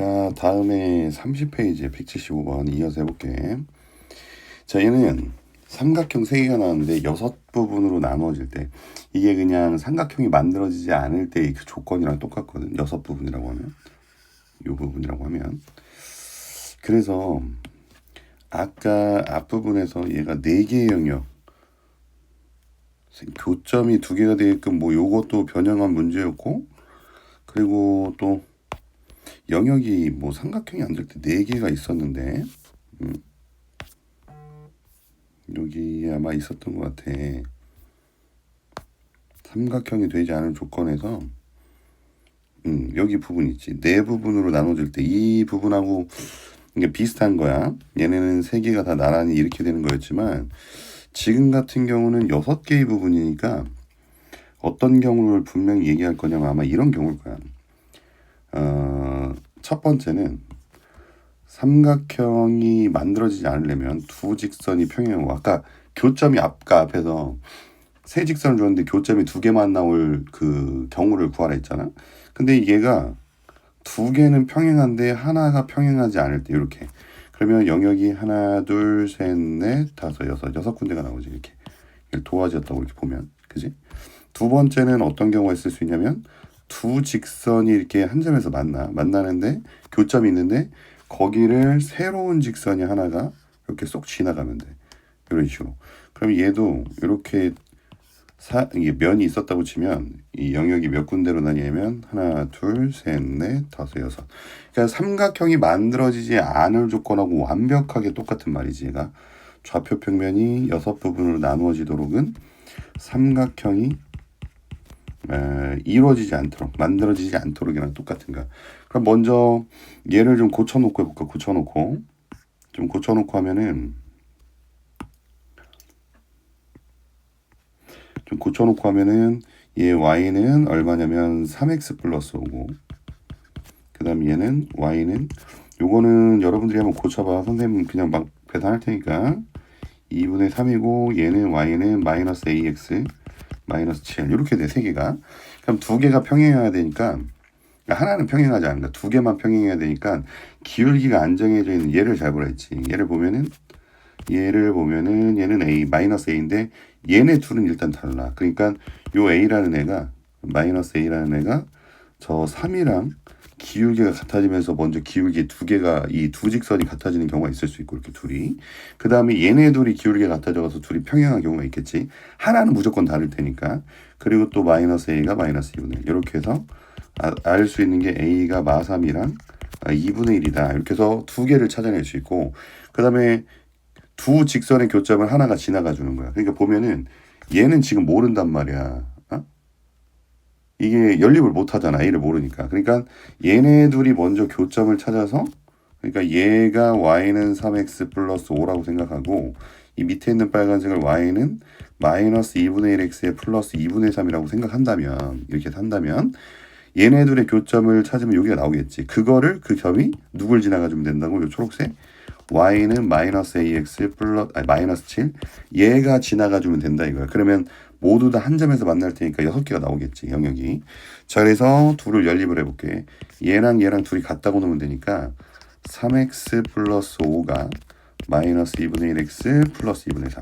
자, 다음에 30페이지에 175번 이어서 해볼게. 자, 얘는 삼각형 3개가 나왔는데 6부분으로 나누어질 때 이게 그냥 삼각형이 만들어지지 않을 때의 그 조건이랑 똑같거든. 6부분이라고 하면. 이 부분이라고 하면. 그래서 아까 앞부분에서 얘가 4개의 영역, 교점이 2개가 되게끔 뭐 요것도 변형한 문제였고, 그리고 또 영역이 뭐 삼각형이 안 될 때 4개가 있었는데 여기 아마 있었던 것 같아. 삼각형이 되지 않은 조건에서 여기 부분 있지. 4부분으로 나눠질 때 이 부분하고 이게 비슷한 거야. 얘네는 3개가 다 나란히 이렇게 되는 거였지만 지금 같은 경우는 6개의 부분이니까 어떤 경우를 분명히 얘기할 거냐면 아마 이런 경우일 거야. 첫 번째는 삼각형이 만들어지지 않으려면 두 직선이 평행하고, 아까 교점이 앞에서 세 직선을 줬는데 교점이 2개만 나올 그 경우를 구하라 했잖아. 근데 얘가 2개는 평행한데 하나가 평행하지 않을 때 이렇게, 그러면 영역이 하나, 둘, 셋, 넷, 다섯, 여섯 군데가 나오지. 이렇게 도화지였다고 이렇게 보면, 그지? 두 번째는 어떤 경우가 있을 수 있냐면 두 직선이 이렇게 한 점에서 만나는데 교점이 있는데 거기를 새로운 직선이 하나가 이렇게 쏙 지나가면 돼. 이런 식으로. 그럼 얘도 이렇게 이게 면이 있었다고 치면 이 영역이 몇 군데로 나뉘냐면 하나, 둘, 셋, 넷, 다섯, 여섯. 그러니까 삼각형이 만들어지지 않을 조건하고 완벽하게 똑같은 말이지. 얘가 좌표 평면이 6부분으로 나누어지도록은 삼각형이 이루어지지 않도록, 만들어지지 않도록이랑 똑같은가. 그럼 먼저 얘를 좀 고쳐놓고 해볼까. 고쳐놓고 하면은 얘 y는 얼마냐면 3x 플러스 5고, 그 다음 얘는 y는, 요거는 여러분들이 한번 고쳐봐. 선생님 그냥 막 계산할 테니까. 2분의 3이고 얘는 y는 마이너스 ax 마이너스 7 이렇게 돼. 3개가. 그럼 2개가 평행해야 되니까, 하나는 평행하지 않는다. 2개만 평행해야 되니까 기울기가 안정해져 있는 얘를 잘 보라 했지. 얘를 보면은 얘는 a 마이너스 a인데 얘네 둘은 일단 달라. 그러니까 요 a라는 애가, 마이너스 a라는 애가 저 3이랑 기울기가 같아지면서 먼저 기울기 2개가, 이 두 직선이 같아지는 경우가 있을 수 있고, 이렇게 둘이. 그 다음에 얘네 둘이 기울기가 같아져서 둘이 평행한 경우가 있겠지. 하나는 무조건 다를 테니까. 그리고 또 마이너스 a가 마이너스 2분의 1. 이렇게 해서 알 수 있는 게 a가 마3이랑 2분의 1이다. 이렇게 해서 2개를 찾아낼 수 있고, 그 다음에 두 직선의 교점을 하나가 지나가 주는 거야. 그러니까 보면은 얘는 지금 모른단 말이야. 이게 연립을 못 하잖아. a를 모르니까. 그러니까 얘네 둘이 먼저 교점을 찾아서, 그러니까 얘가 y는 3x 플러스 5라고 생각하고, 이 밑에 있는 빨간색을 y는 마이너스 2분의 1x에 플러스 2분의 3이라고 생각한다면, 이렇게 한다면 얘네 둘의 교점을 찾으면 여기가 나오겠지. 그거를, 그 점이 누굴 지나가주면 된다고? 요 초록색 y는 마이너스 ax 플러스 마이너스 7 얘가 지나가주면 된다 이거야. 그러면 모두 다 한 점에서 만날 테니까 6개가 나오겠지, 영역이. 자, 그래서 둘을 연립을 해볼게. 얘랑 둘이 같다고 놓으면 되니까 3x 플러스 5가 마이너스 2분의 1x 플러스 2분의 3.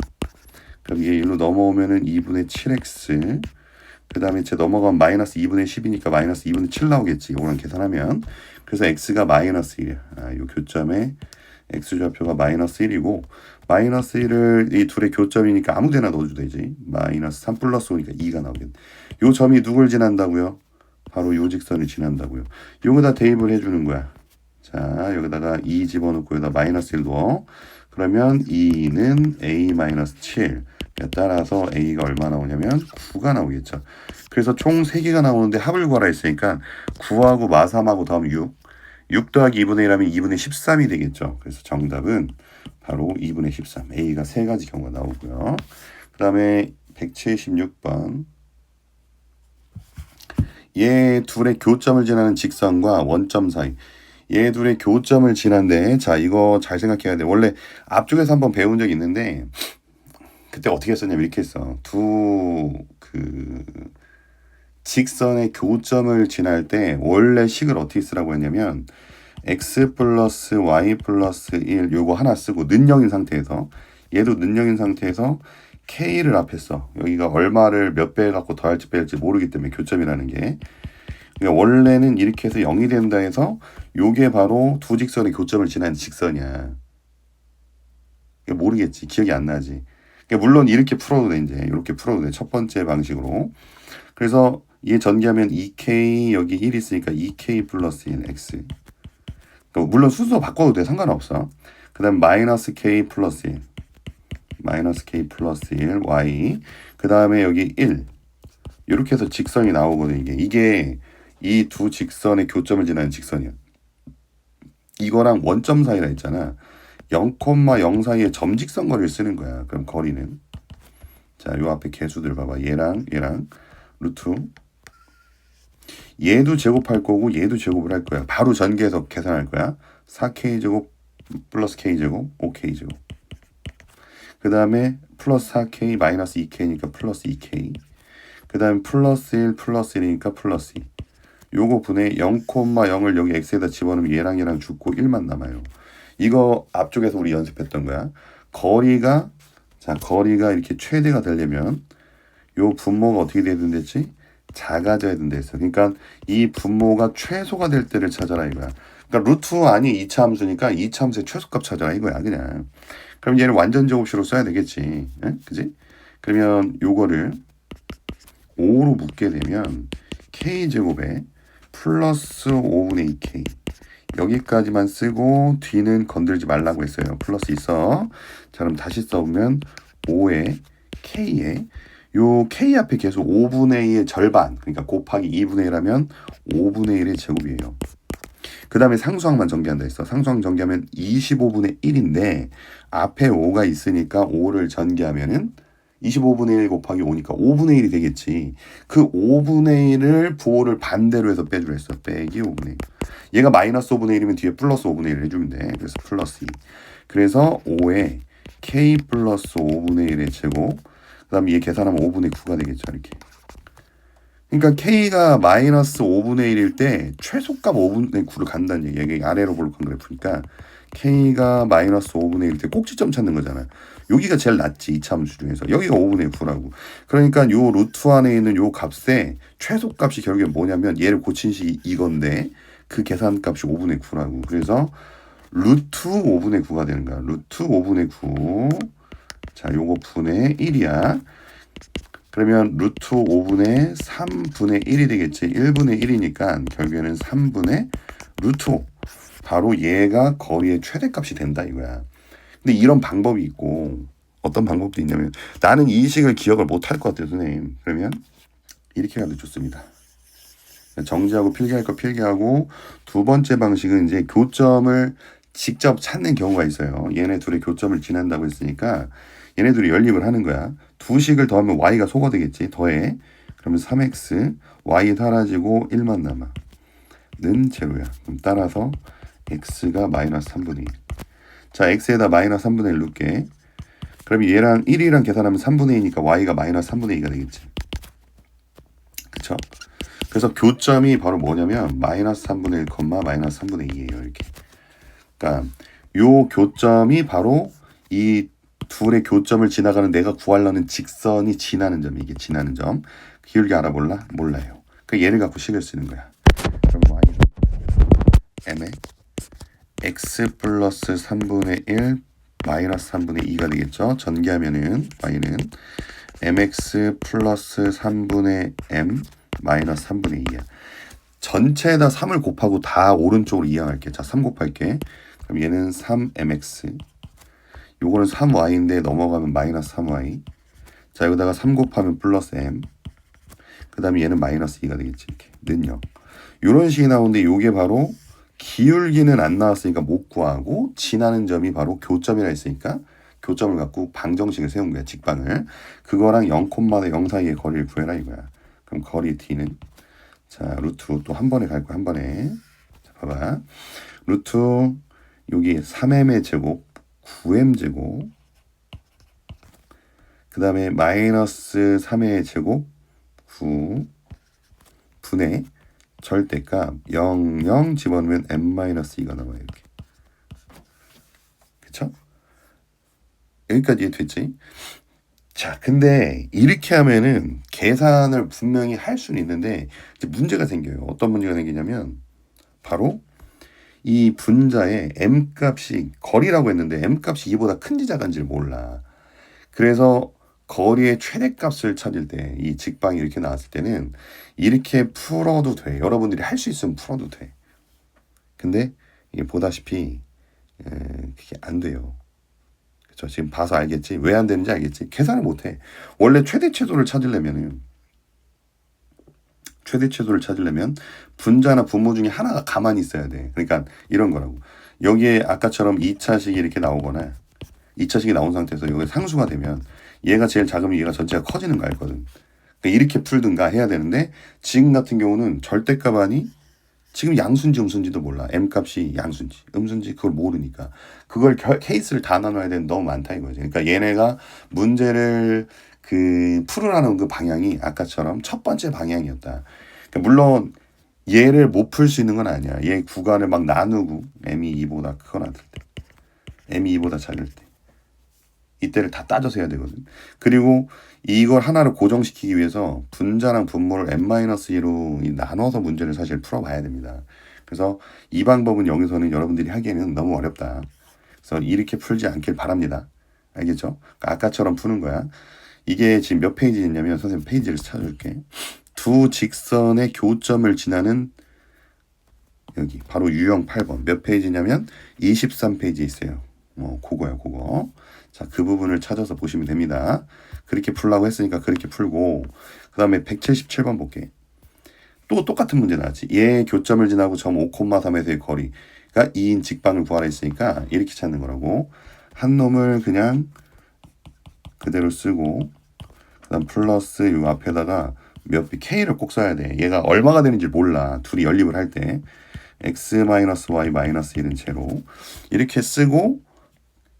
그럼 얘 일로 넘어오면은 2분의 7x, 그 다음에 이제 넘어가면 마이너스 2분의 10이니까 마이너스 2분의 7 나오겠지. 이거랑 계산하면. 그래서 x가 마이너스 1이야. 요 교점에 x좌표가 마이너스 1이고, 마이너스 1을 이 둘의 교점이니까 아무 데나 넣어도 되지. 마이너스 3 플러스 5니까 2가 나오겠네. 요 점이 누굴 지난다고요? 바로 요 직선을 지난다고요. 요거다 대입을 해주는 거야. 자, 여기다가 2 집어넣고 여기다 마이너스 1 넣어. 그러면 2는 a 마이너스 7. 따라서 a가 얼마 나오냐면 9가 나오겠죠. 그래서 총 3개가 나오는데 합을 구하라 했으니까 9하고 마3하고 다음 6 더하기 2분의 1하면 2분의 13이 되겠죠. 그래서 정답은 바로 2분의 13. A가 3가지 경우가 나오고요. 그 다음에 176번. 얘 둘의 교점을 지나는 직선과 원점 사이. 얘 둘의 교점을 지난데, 자, 이거 잘 생각해야 돼. 원래 앞쪽에서 한번 배운 적이 있는데, 그때 어떻게 했었냐면 이렇게 했어. 직선의 교점을 지날 때 원래 식을 어떻게 쓰라고 했냐면 x 플러스 y 플러스 1 요거 하나 쓰고 는영인 상태에서 얘도 는영인 상태에서 k를 앞에 써. 여기가 얼마를 몇 배 갖고 더할지 뺄지 모르기 때문에 교점이라는 게. 그러니까 원래는 이렇게 해서 0이 된다 해서 요게 바로 두 직선의 교점을 지나는 직선이야. 모르겠지. 기억이 안 나지. 그러니까 물론 이렇게 풀어도 돼. 이제 이렇게 풀어도 돼. 첫 번째 방식으로. 그래서 얘 전개하면 2k 여기 1 있으니까 2k 플러스 1 x. 그러니까 물론 순서 바꿔도 돼. 상관없어. 그 다음 마이너스 k 플러스 1. 마이너스 k 플러스 1 y. 그 다음에 여기 1. 이렇게 해서 직선이 나오거든. 이게 이 두 직선의 교점을 지나는 직선이야. 이거랑 원점 사이라 했잖아. 0,0 사이에 점직선 거리를 쓰는 거야. 그럼 거리는 자, 요 앞에 개수들 봐봐. 얘랑 루트. 얘도 제곱할 거고 얘도 제곱을 할 거야. 바로 전개해서 계산할 거야. 4k 제곱 플러스 k 제곱 5k 제곱. 그 다음에 플러스 4k 마이너스 2k니까 플러스 2k. 그 다음에 플러스 1 플러스 1이니까 플러스 2. 요거 분의 0,0을 여기 x에다 집어넣으면 얘랑 죽고 1만 남아요. 이거 앞쪽에서 우리 연습했던 거야. 거리가 이렇게 최대가 되려면 요 분모가 어떻게 돼야 된댔지? 작아져야 된다 했어. 그러니까 이 분모가 최소가 될 때를 찾아라 이거야. 그러니까 루트 안이 2차 함수니까 2차 함수의 최소값 찾아라 이거야 그냥. 그럼 얘를 완전 제곱식으로 써야 되겠지. 응? 그지? 그러면 요거를 5로 묶게 되면 k제곱에 플러스 5분의 2k 여기까지만 쓰고 뒤는 건들지 말라고 했어요. 플러스 있어. 자 그럼 다시 써보면 5에 k에 요 k 앞에 계속 5분의 2의 절반 그러니까 곱하기 2분의 1하면 5분의 1의 제곱이에요. 그 다음에 상수항만 전개한다 했어. 상수항 전개하면 25분의 1인데 앞에 5가 있으니까 5를 전개하면은 25분의 1 곱하기 5니까 5분의 1이 되겠지. 그 5분의 1을 부호를 반대로 해서 빼주려 했어. 빼기 5분의 1. 얘가 마이너스 5분의 1이면 뒤에 플러스 5분의 1을 해주면 돼. 그래서 플러스 2. 그래서 5에 k 플러스 5분의 1의 제곱. 그 다음에 얘 계산하면 5분의 9가 되겠죠. 이렇게. 그러니까 k가 마이너스 5분의 1일 때 최소값 5분의 9를 간다는 얘기야. 이게 아래로 볼록한 그래프니까 k가 마이너스 5분의 1일 때 꼭지점 찾는 거잖아. 여기가 제일 낮지. 2차 함수 중에서. 여기가 5분의 9라고. 그러니까 요 루트 안에 있는 요 값의 최소값이 결국에 뭐냐면 얘를 고친 식이 이건데 그 계산값이 5분의 9라고. 그래서 루트 5분의 9가 되는 거야. 루트 5분의 9. 자, 요거 분의 1이야. 그러면 루트 5분의 3분의 1이 되겠지. 1분의 1이니까 결국에는 3분의 루트 5. 바로 얘가 거리의 최대값이 된다 이거야. 근데 이런 방법이 있고 어떤 방법도 있냐면 나는 이 식을 기억을 못할 것 같아요 선생님. 그러면 이렇게 가도 좋습니다. 정지하고 필기할 거 필기하고 두 번째 방식은 이제 교점을 직접 찾는 경우가 있어요. 얘네 둘의 교점을 지난다고 했으니까 얘네 둘이 연립을 하는 거야. 두 식을 더하면 y가 소거 되겠지. 더해. 그러면 3x y 사라지고 1만 남아. 는 제로야. 그럼 따라서 x가 마이너스 3분의 1. 자 x에다 마이너스 3분의 1 넣을게. 그럼 얘랑 1이랑 계산하면 3분의 2니까 y가 마이너스 3분의 2가 되겠지. 그쵸? 그래서 교점이 바로 뭐냐면 마이너스 3분의 1, 마이너스 3분의 2예요. 이렇게. 그러니까 요 교점이 바로 이 둘의 교점을 지나가는 내가 구하려는 직선이 지나는 점이 이게 지나는 점. 기울기 알아볼라? 몰라요. 그 얘를 갖고 식을 쓰는 거야. 그럼 y는 m에 x 플러스 3분의 1 마이너스 3분의 2가 되겠죠. 전개하면은 y는 mx 플러스 3분의 m 마이너스 3분의 2야. 전체에다 3을 곱하고 다 오른쪽으로 이항할게. 자, 3 곱할게. 그럼 얘는 3mx. 요거는 3y인데 넘어가면 마이너스 3y. 자, 여기다가 3 곱하면 플러스 m. 그 다음에 얘는 마이너스 2가 되겠지. 이렇게. 는 0. 요런 식이 나오는데 요게 바로 기울기는 안 나왔으니까 못 구하고 지나는 점이 바로 교점이라 했으니까 교점을 갖고 방정식을 세운 거야. 직방을. 그거랑 0,0 사이의 거리를 구해라 이거야. 그럼 거리 t는 자 루트 또 한 번에 갈 거야. 한 번에. 자 봐봐. 루트 여기 3m의 제곱 9m 제곱 그 다음에 마이너스 3의 제곱 9 분의 절대값 0, 0 집어넣으면 n-2가 나와요. 이렇게. 그쵸? 여기까지 이해됐지? 자, 근데 이렇게 하면은 계산을 분명히 할 수는 있는데 이제 문제가 생겨요. 어떤 문제가 생기냐면 바로 이 분자의 m값이 거리라고 했는데 m값이 2보다 큰지 작은지를 몰라. 그래서 거리의 최대값을 찾을 때 이 직방이 이렇게 나왔을 때는 이렇게 풀어도 돼. 여러분들이 할 수 있으면 풀어도 돼. 근데 이게 보다시피 그게 안 돼요. 그쵸? 지금 봐서 알겠지? 왜 안 되는지 알겠지? 계산을 못 해. 원래 최대 최소를 찾으려면 분자나 분모 중에 하나가 가만히 있어야 돼. 그러니까 이런 거라고. 여기에 아까처럼 2차식이 이렇게 나오거나 2차식이 나온 상태에서 여기 상수가 되면 얘가 제일 작으면 얘가 전체가 커지는 거 알거든. 그러니까 이렇게 풀든가 해야 되는데 지금 같은 경우는 절대값 아니 지금 양수인지 음수인지도 몰라. m값이 양수인지 음수인지 그걸 모르니까 그걸 케이스를 다 나눠야 되는 너무 많다 이거지. 그러니까 얘네가 문제를 그 풀으라는 그 방향이 아까처럼 첫 번째 방향이었다. 그러니까 물론 얘를 못 풀 수 있는 건 아니야. 얘 구간을 막 나누고 m이 2보다 크거나 할 때, m이 2보다 작을 때 이때를 다 따져서 해야 되거든. 그리고 이걸 하나를 고정시키기 위해서 분자랑 분모를 n-2로 나눠서 문제를 사실 풀어봐야 됩니다. 그래서 이 방법은 여기서는 여러분들이 하기에는 너무 어렵다. 그래서 이렇게 풀지 않길 바랍니다. 알겠죠? 그러니까 아까처럼 푸는 거야. 이게 지금 몇 페이지 있냐면 선생님 페이지를 찾아줄게. 두 직선의 교점을 지나는 여기 바로 유형 8번 몇 페이지냐면 23페이지에 있어요. 그거야 그거. 자, 그 부분을 찾아서 보시면 됩니다. 그렇게 풀라고 했으니까 그렇게 풀고 그 다음에 177번 볼게. 또 똑같은 문제 나왔지. 얘 교점을 지나고 점 5,3에서의 거리가 2인 직방을 구하라 했으니까 이렇게 찾는 거라고. 한 놈을 그냥 그대로 쓰고 그 다음 플러스 요 앞에다가 몇 K를 꼭 써야 돼. 얘가 얼마가 되는지 몰라. 둘이 연립을 할 때 x-y-1은 제로 이렇게 쓰고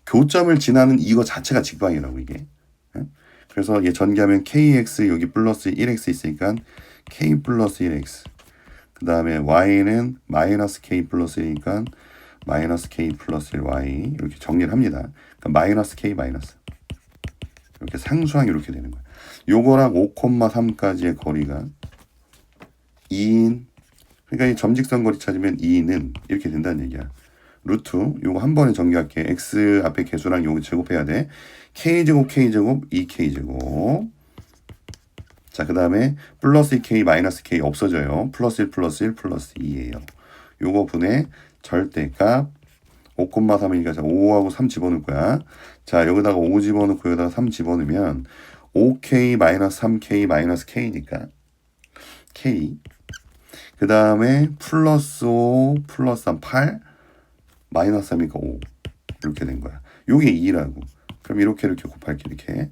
교점을 지나는 이거 자체가 직방이라고 이게. 그래서 얘 전개하면 kx 여기 플러스 1x 있으니까 k 플러스 1x 그 다음에 y는 마이너스 k 플러스 1이니까 마이너스 k 플러스 1y 이렇게 정리를 합니다. 그러니까 마이너스 k 마이너스 이렇게 상수항이 이렇게 되는 거야. 요거랑 5,3까지의 거리가 2인 그러니까 이 점직선 거리 찾으면 2는 이렇게 된다는 얘기야. 루트 요거 한 번에 정리할게. x 앞에 개수랑 요거 제곱해야 돼. k제곱 k제곱 2k제곱. 자, 그 다음에 플러스 2k 마이너스 k 없어져요. 플러스 1 플러스 1 플러스 2예요. 요거 분의 절대값 5,3이니까 5하고 3 집어넣을 거야. 자, 여기다가 5 집어넣고 여기다가 3 집어넣으면 5k 마이너스 3k 마이너스 k니까 k 그 다음에 플러스 5 플러스 3 8 마이너스 3이니까 5 이렇게 된 거야. 요게 2라고. 그럼 이렇게 곱할게 이렇게.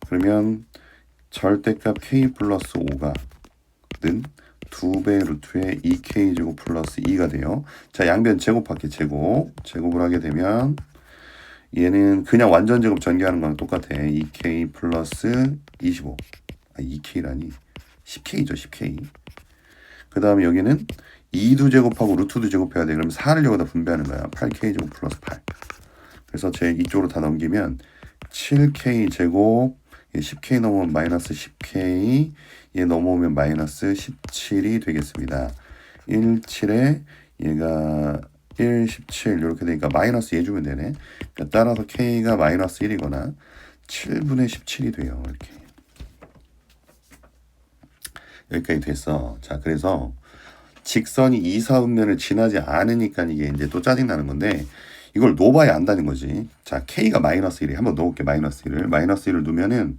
그러면 절대값 k 플러스 5가 는 2배 루트의 2k 제곱 플러스 2가 돼요. 자, 양변 제곱할게. 제곱을 하게 되면 얘는 그냥 완전 제곱 전개하는 거랑 똑같아. 2k 플러스 25 2k라니 10k죠 10k. 그 다음에 여기는 2도 제곱하고 루트도 제곱해야 돼. 그럼 4를 여기다 분배하는 거야. 8k 제곱 플러스 8. 그래서 제 이쪽으로 다 넘기면 7k 제곱 10k 넘으면 마이너스 10k 얘 넘어오면 마이너스 17이 되겠습니다. 1, 7에 얘가 1, 17 이렇게 되니까 마이너스 얘 주면 되네. 그러니까 따라서 k가 마이너스 1이거나 7분의 17이 돼요. 이렇게. 여기까지 됐어. 자, 그래서 직선이 2, 4분면을 지나지 않으니까 이게 이제 또 짜증나는 건데 이걸 놓아야 안다는 거지. 자, k가 마이너스 1이 한번 넣어볼게. 마이너스 1을. 마이너스 1을 놓으면은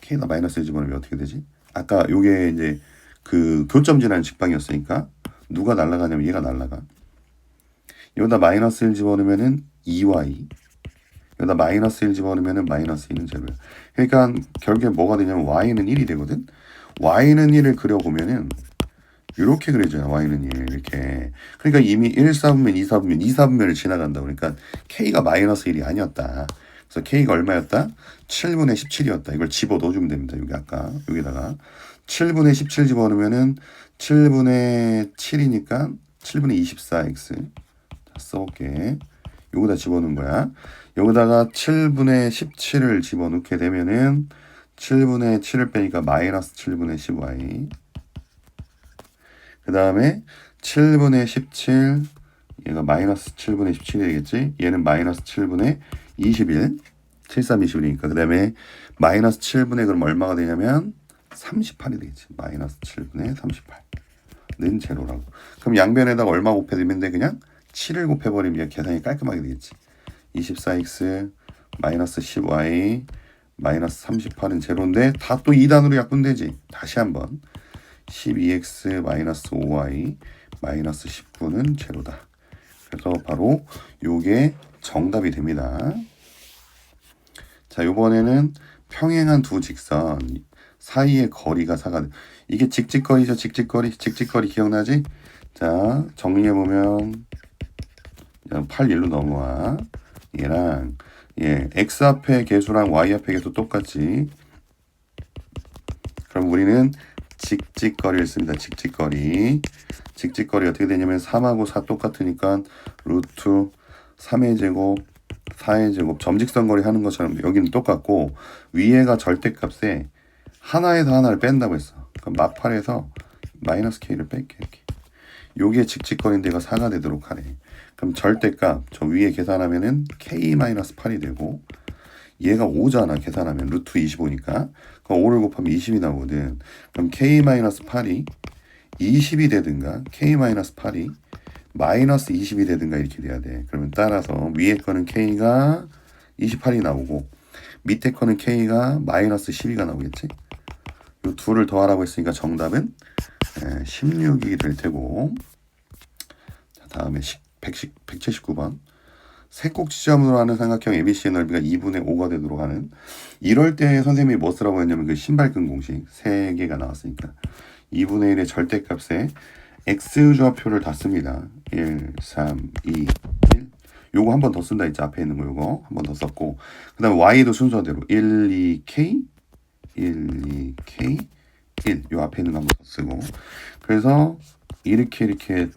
k가 마이너스 1 집어넣으면 어떻게 되지? 아까 요게 이제 그 교점 지나는 직방이었으니까 누가 날아가냐면 얘가 날아가. 여기다 마이너스 1 집어넣으면은 2y. 여기다 마이너스 1 집어넣으면은 마이너스 2는 제로야. 그러니까 결국에 뭐가 되냐면 y는 1이 되거든. y는 1을 그려보면은 이렇게 그려져요. y는 1 이렇게. 그러니까 이미 1, 4분면, 2, 4분면, 2, 4분면을 지나간다. 그러니까 k가 마이너스 1이 아니었다. 그래서 k가 얼마였다? 7분의 17이었다. 이걸 집어 넣어주면 됩니다. 여기 아까 여기다가 7분의 17 집어넣으면은 7분의 7이니까 7분의 24x. 자, 써볼게. 요거다 집어넣은 거야. 여기다가 7분의 17을 집어넣게 되면은 7분의 7을 빼니까 마이너스 7분의 10y. 그 다음에 7분의 17, 얘가 마이너스 7분의 17이 되겠지? 얘는 마이너스 7분의 21, 7321이니까. 그 다음에 마이너스 7분의 그럼 얼마가 되냐면 38이 되겠지. 마이너스 7분의 38는 제로라고. 그럼 양변에다가 얼마 곱해주면 돼? 그냥 7을 곱해버리면 계산이 깔끔하게 되겠지. 24x 마이너스 10y 마이너스 38은 제로인데 다 또 2단으로 약분되지. 다시 한번 12x 마이너스 5y 마이너스 19는 제로다. 그래서 바로 요게 정답이 됩니다. 자, 요번에는 평행한 두 직선 사이의 거리가 4가 이게 직직거리죠. 직직거리 기억나지? 자, 정리해보면 8 1로 넘어와. 얘랑 x 앞에 개수랑 y 앞에 개수 똑같지. 그럼 우리는 직직거리를 씁니다. 직직거리 어떻게 되냐면 3하고 4 똑같으니까 루트 3의 제곱 4의 제곱 점직선 거리 하는 것처럼 여기는 똑같고 위에가 절대값에 하나에서 하나를 뺀다고 했어. 그럼 마팔에서 마이너스 k를 뺄게. 이렇게. 요게 직직거리인데 얘가 4가 되도록 하래. 그럼 절대값 저 위에 계산하면은 k-8이 되고 얘가 5잖아. 계산하면 루트 25니까 그럼 5를 곱하면 20이 나오거든. 그럼 k-8이 20이 되든가 k-8이 마이너스 20이 되든가 이렇게 돼야 돼. 그러면 따라서 위에 거는 k가 28이 나오고 밑에 거는 k가 마이너스 12가 나오겠지. 이 둘을 더하라고 했으니까 정답은 16이 될 테고. 자, 다음에 179번 세꼭 지점으로 하는 삼각형 ABC의 넓이가 2분의 5가 되도록 하는. 이럴 때 선생님이 뭐 쓰라고 했냐면 그 신발끈 공식 3개가 나왔으니까 2분의 1의 절대값에 x좌표를 다 씁니다. 1, 3, 2, 1 요거 한 번 더 쓴다 했지. 앞에 있는 거 요거 한 번 더 썼고 그 다음에 y도 순서대로 1, 2k 1, 2k 1 요 앞에 있는 거 한 번 더 쓰고 그래서 이렇게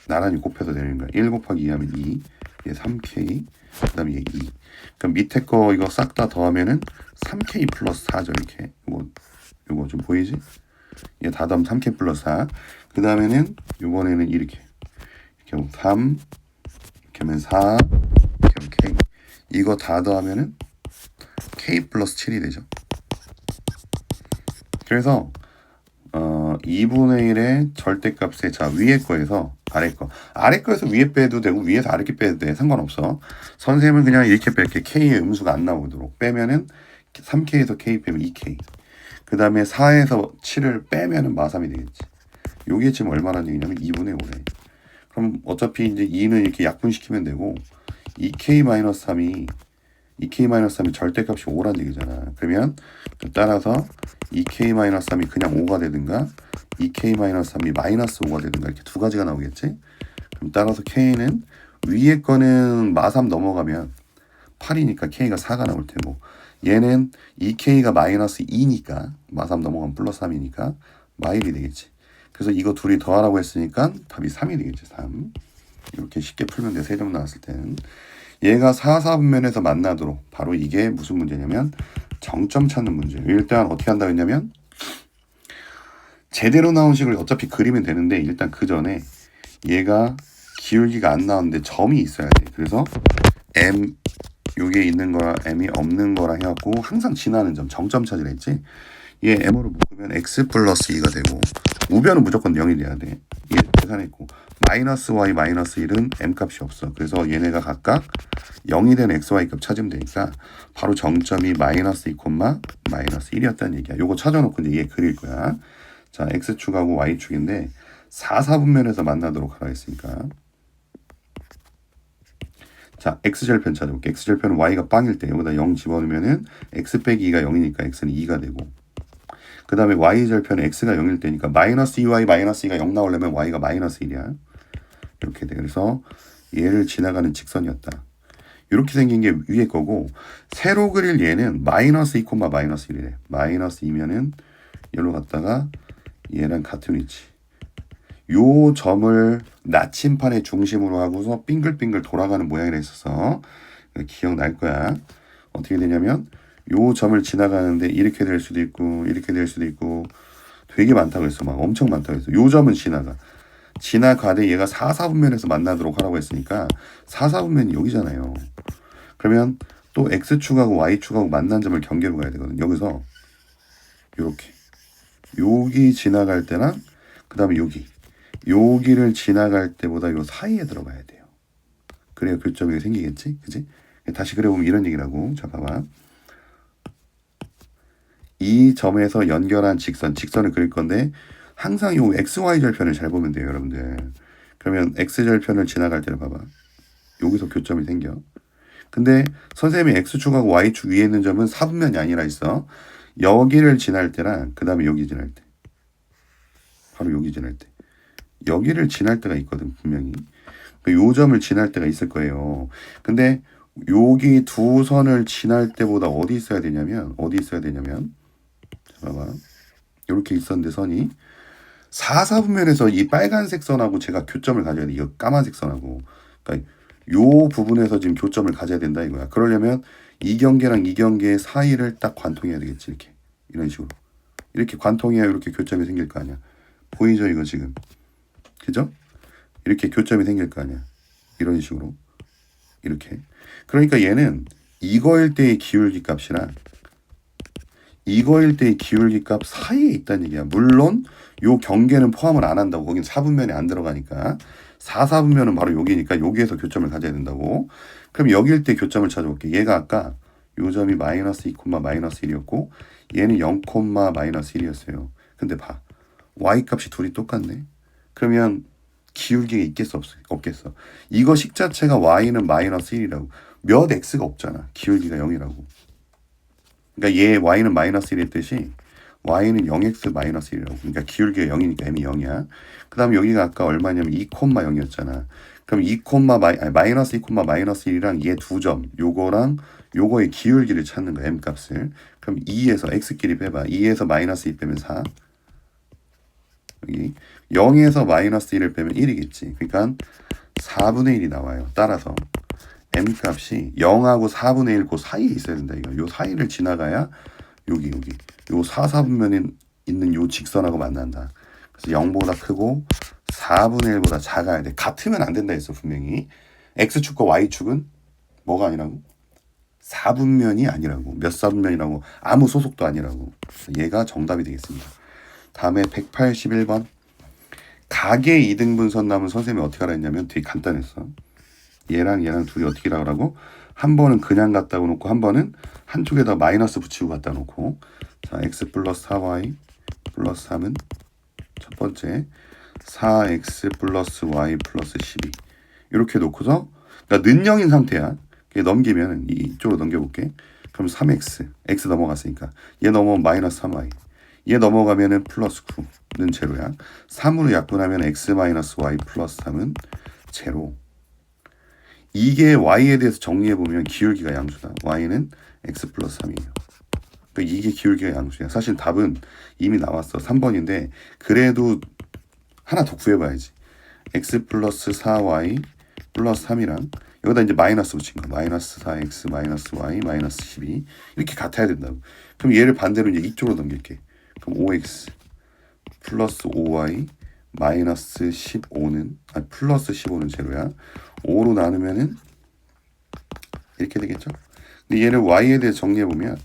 나란히 곱해서 되는 거야. 1 곱하기 2 하면 2 얘 3k 그 다음에 얘 2 그럼 밑에 거 이거 싹 다 더하면은 3k 플러스 4죠. 이렇게 요거 좀 보이지? 얘 다 더하면 3k 플러스 4 그 다음에는 요번에는 이렇게 하면 3 이렇게 하면 4 이렇게 하면 k 이거 다 더하면은 k 플러스 7이 되죠. 그래서 2분의 1의 절대값에 자 위에 거에서 아래 거에서 위에 빼도 되고 위에서 아래 빼도 돼. 상관없어. 선생님은 그냥 이렇게 뺄게. k의 음수가 안 나오도록 빼면은 3k에서 k 빼면 2k 그 다음에 4에서 7을 빼면은 마삼이 되겠지. 요게 지금 얼마나 얘기냐면 2분의 5래. 그럼 어차피 이제 2는 이렇게 약분시키면 되고 2k-3이 절대값이 5란 얘기잖아. 그러면 따라서 2k-3이 그냥 5가 되든가 2k-3이 마이너스 5가 되든가 이렇게 두 가지가 나오겠지. 그럼 따라서 k는 위에 거는 마3 넘어가면 8이니까 k가 4가 나올 테고 얘는 2k가 마이너스 2니까 마3 넘어가면 플러스 3이니까 마1이 되겠지. 그래서 이거 둘이 더하라고 했으니까 답이 3이 되겠지. 3 이렇게 쉽게 풀면 돼. 세종 나왔을 때는 얘가 4, 4분면에서 만나도록 바로 이게 무슨 문제냐면 정점 찾는 문제예요. 일단 어떻게 한다고 했냐면 제대로 나온 식을 어차피 그리면 되는데 일단 그 전에 얘가 기울기가 안 나오는데 점이 있어야 돼. 그래서 m 요게 있는 거랑 m이 없는 거랑 해갖고 항상 지나는 점 정점 찾으라 했지. 얘 m으로 묶으면 x 플러스 2가 되고 우변은 무조건 0이 돼야 돼. 얘 계산했고 마이너스 y 마이너스 1은 m 값이 없어. 그래서 얘네가 각각 0이 되는 x, y 값 찾으면 되니까 바로 정점이 마이너스 2, 마이너스 1이었다는 얘기야. 요거 찾아놓고 이제 얘 그릴 거야. 자, x축하고 y축인데 4, 4분면에서 만나도록 하라 했으니까 자, x절편 찾아볼게. x절편은 y가 빵일 때 여기다 0 집어넣으면은 x 빼기 2가 0이니까 x는 2가 되고 그 다음에 y절편은 x가 0일 때니까 마이너스 2y 마이너스 2가 0 나오려면 y가 마이너스 1이야. 이렇게 돼. 그래서 얘를 지나가는 직선이었다. 이렇게 생긴 게 위에 거고 세로 그릴 얘는 마이너스 2, 마이너스 1이래. 마이너스 2면은 얘로 갔다가 얘랑 같은 위치. 요 점을 나침판의 중심으로 하고서 빙글빙글 돌아가는 모양이라 했었어. 기억날 거야. 어떻게 되냐면 요 점을 지나가는데 이렇게 될 수도 있고 이렇게 될 수도 있고 되게 많다고 했어. 막 엄청 많다고 했어. 요 점은 지나가되 얘가 4, 4분면에서 만나도록 하라고 했으니까 4, 4분면이 여기잖아요. 그러면 또 X축하고 Y축하고 만난 점을 경계로 가야 되거든. 여기서 요렇게 여기 지나갈 때랑 그 다음에 여기를 지나갈 때보다 요 사이에 들어가야 돼요. 그래야 교점이 생기겠지? 그지? 다시 그려보면 이런 얘기라고. 자, 봐봐. 이 점에서 연결한 직선을 그릴 건데 항상 요 XY 절편을 잘 보면 돼요, 여러분들. 그러면 X 절편을 지나갈 때를 봐봐. 여기서 교점이 생겨. 근데 선생님이 X축하고 Y축 위에 있는 점은 사분면이 아니라 있어. 여기를 지날 때랑 그 다음에 여기 지날 때. 바로 여기 지날 때. 여기를 지날 때가 있거든, 분명히. 요 점을 지날 때가 있을 거예요. 근데 여기 두 선을 지날 때보다 어디 있어야 되냐면 봐봐. 이렇게 있었는데 선이 4, 4분면에서 이 빨간색 선하고 제가 교점을 가져야 돼. 이거 까만색 선하고. 그러니까 요 부분에서 지금 교점을 가져야 된다 이거야. 그러려면 이 경계랑 이 경계의 사이를 딱 관통해야 되겠지. 이렇게. 이런 식으로. 이렇게 관통해야 이렇게 교점이 생길 거 아니야. 보이죠 이거 지금. 그죠? 이렇게 교점이 생길 거 아니야. 이런 식으로. 이렇게. 그러니까 얘는 이거일 때의 기울기 값이랑 이거일 때의 기울기 값 사이에 있다는 얘기야. 물론 요 경계는 포함을 안 한다고. 거긴 4분면에 안 들어가니까. 4, 4분면은 바로 여기니까 여기에서 교점을 가져야 된다고. 그럼 여기일 때 교점을 찾아볼게. 얘가 아까 요 점이 마이너스 2, 마이너스 1이었고 얘는 0, 마이너스 1이었어요. 근데 봐. y 값이 둘이 똑같네. 그러면 기울기가 있겠어 없겠어. 이거 식 자체가 y는 마이너스 1이라고. 몇 x가 없잖아. 기울기가 0이라고. 그러니까 얘 y는 마이너스 1의 뜻이 y는 0x 마이너스 1이라고. 그러니까 기울기가 0이니까 m이 0이야. 그 다음에 여기가 아까 얼마냐면 2, 0이었잖아. 그럼 2, 마이너스 2, 마이너스 1이랑 얘 두 점, 요거랑 요거의 기울기를 찾는 거야. m 값을. 그럼 2에서 x끼리 빼봐. 2에서 마이너스 2 빼면 4. 여기 0에서 마이너스 1을 빼면 1이겠지. 그러니까 4분의 1이 나와요. 따라서 m 값이 0하고 4분의 1 그 사이에 있어야 된다. 이거. 요 사이를 지나가야 여기 요 4, 4분면에 있는 요 직선하고 만난다. 그래서 0보다 크고 4분의 1보다 작아야 돼. 같으면 안 된다 했어 분명히. x축과 y축은 뭐가 아니라고? 4분면이 아니라고. 몇 4분면이라고. 아무 소속도 아니라고. 얘가 정답이 되겠습니다. 다음에 181번. 각의 이등분선 나면 선생님이 어떻게 하라 했냐면 되게 간단했어. 얘랑 둘이 어떻게 하라고? 한 번은 그냥 갖다 놓고 한 번은 한쪽에다 마이너스 붙이고 갖다 놓고. 자, x 플러스 4y 플러스 3은 첫 번째 4x 플러스 y 플러스 12 이렇게 놓고서 그러니까 는영인 상태야. 넘기면 이쪽으로 넘겨볼게. 그럼 3x x 넘어갔으니까 얘 넘어오면 마이너스 3y 얘 넘어가면은 플러스 9는 제로야. 3으로 약분하면 x 마이너스 y 플러스 3은 제로. 이게 y에 대해서 정리해보면 기울기가 양수다. y는 x 플러스 3이에요. 그러니까 이게 기울기가 양수야. 사실 답은 이미 나왔어. 3번인데 그래도 하나 더 구해봐야지. x 플러스 4y 플러스 3이랑 여기다 이제 마이너스 붙인 거. 마이너스 4x 마이너스 y 마이너스 12 이렇게 같아야 된다고. 그럼 얘를 반대로 이제 이쪽으로 넘길게. 그럼 5x 플러스 5y 마이너스 15는 플러스 15는 제로야. 5로 나누면은 이렇게 되겠죠. 근데 얘를 y에 대해 정리해보면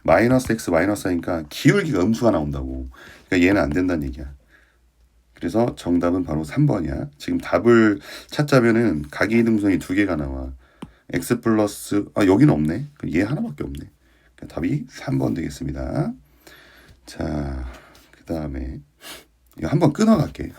마이너스 x 마이너스 하니까 기울기가 음수가 나온다고. 그러니까 얘는 안 된다는 얘기야. 그래서 정답은 바로 3번이야. 지금 답을 찾자면은 각의 이등분선이 두 개가 나와. x 플러스 여기는 없네. 얘 하나밖에 없네. 그러니까 답이 3번 되겠습니다. 자, 그 다음에 이거 한번 끊어갈게.